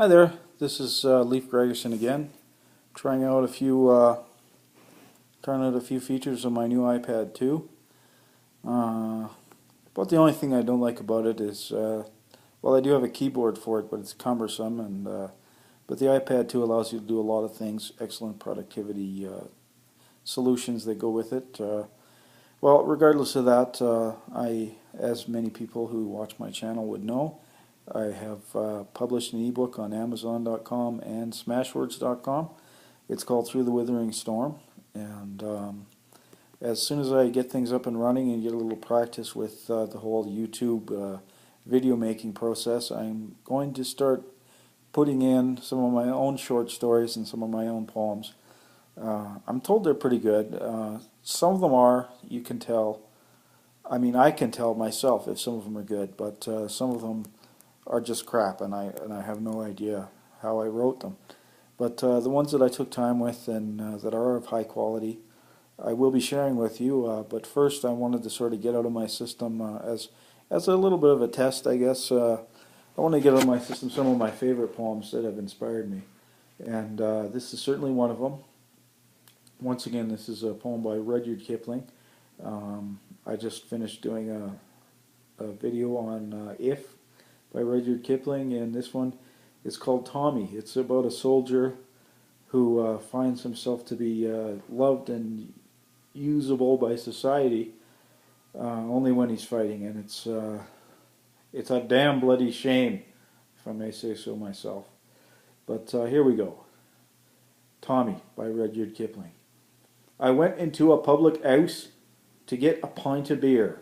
Hi there, this is Leif Gregerson again, trying out a few features of my new iPad 2. About the only thing I don't like about it is, well, I do have a keyboard for it, but it's cumbersome, and but the iPad 2 allows you to do a lot of things, excellent productivity solutions that go with it. Well, regardless of that, as many people who watch my channel would know, I have published an ebook on Amazon.com and Smashwords.com. It's called Through the Withering Storm, and as soon as I get things up and running and get a little practice with the whole YouTube video making process, I'm going to start putting in some of my own short stories and some of my own poems. I'm told they're pretty good. Some of them are, you can tell. I mean, I can tell myself if some of them are good, but some of them are just crap, and I have no idea how I wrote them. But the ones that I took time with and that are of high quality, I will be sharing with you. But first, I wanted to sort of get out of my system as a little bit of a test, I guess. I want to get out of my system some of my favorite poems that have inspired me, and this is certainly one of them. Once again, this is a poem by Rudyard Kipling. I just finished doing a video on If by Rudyard Kipling, and this one is called Tommy. It's about a soldier who finds himself to be loved and usable by society only when he's fighting, and it's a damn bloody shame, if I may say so myself. But here we go. Tommy by Rudyard Kipling. I went into a public house to get a pint of beer.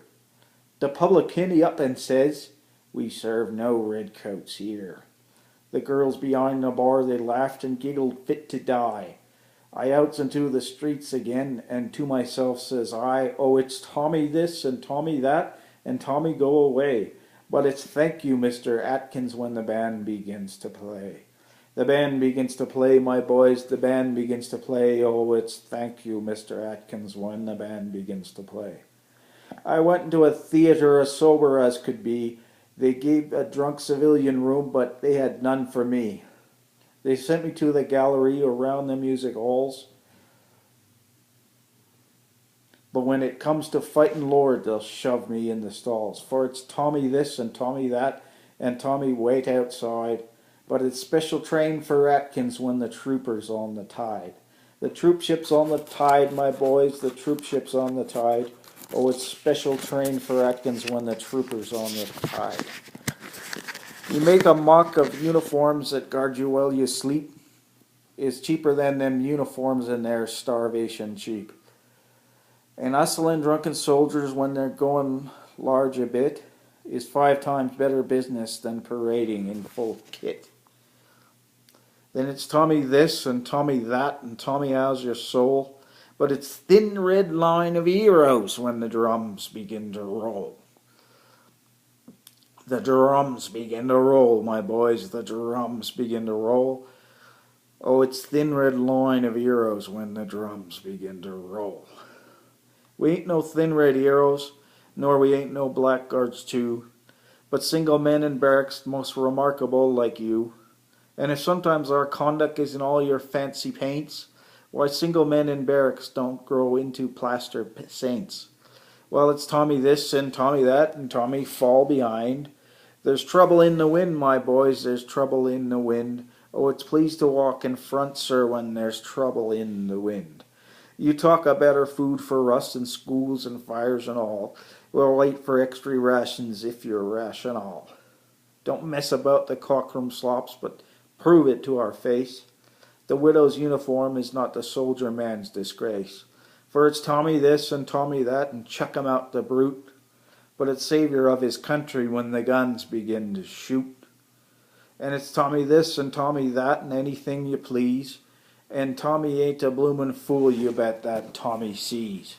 The publican he up and says, "We serve no redcoats here." The girls behind the bar, they laughed and giggled fit to die. I outs into the streets again, and to myself says I, "Oh, it's Tommy this and Tommy that, and Tommy go away. But it's thank you, Mr. Atkins, when the band begins to play." The band begins to play, my boys, the band begins to play. Oh, it's thank you, Mr. Atkins, when the band begins to play. I went into a theater as sober as could be. They gave a drunk civilian room, but they had none for me. They sent me to the gallery around the music halls. But when it comes to fighting, Lord, they'll shove me in the stalls. For it's Tommy this and Tommy that, and Tommy wait outside. But it's special train for Atkins when the trooper's on the tide. The troop ship's on the tide, my boys, the troop ship's on the tide. Oh, it's special train for Atkins when the trooper's on the tide. You make a mock of uniforms that guard you while you sleep. Is cheaper than them uniforms, and they're starvation cheap. And hustling drunken soldiers when they're going large a bit is 5 times better business than parading in full kit. Then it's Tommy this and Tommy that, and Tommy how's your soul? But it's thin red line of heroes when the drums begin to roll. The drums begin to roll, my boys, the drums begin to roll. Oh, it's thin red line of heroes when the drums begin to roll. We ain't no thin red heroes, nor we ain't no blackguards too, but single men in barracks most remarkable like you. And if sometimes our conduct isn't all your fancy paints, why single men in barracks don't grow into plaster saints. Well, it's Tommy this and Tommy that, and Tommy fall behind. There's trouble in the wind, my boys, there's trouble in the wind. Oh, it's pleased to walk in front, sir, when there's trouble in the wind. You talk a better food for us and schools and fires and all. We'll wait for extra rations if you're rational. Don't mess about the cockroom slops, but prove it to our face. The widow's uniform is not the soldier man's disgrace. For it's Tommy this and Tommy that, and chuck him out the brute. But it's savior of his country when the guns begin to shoot. And it's Tommy this and Tommy that, and anything you please. And Tommy ain't a bloomin' fool, you bet that Tommy sees.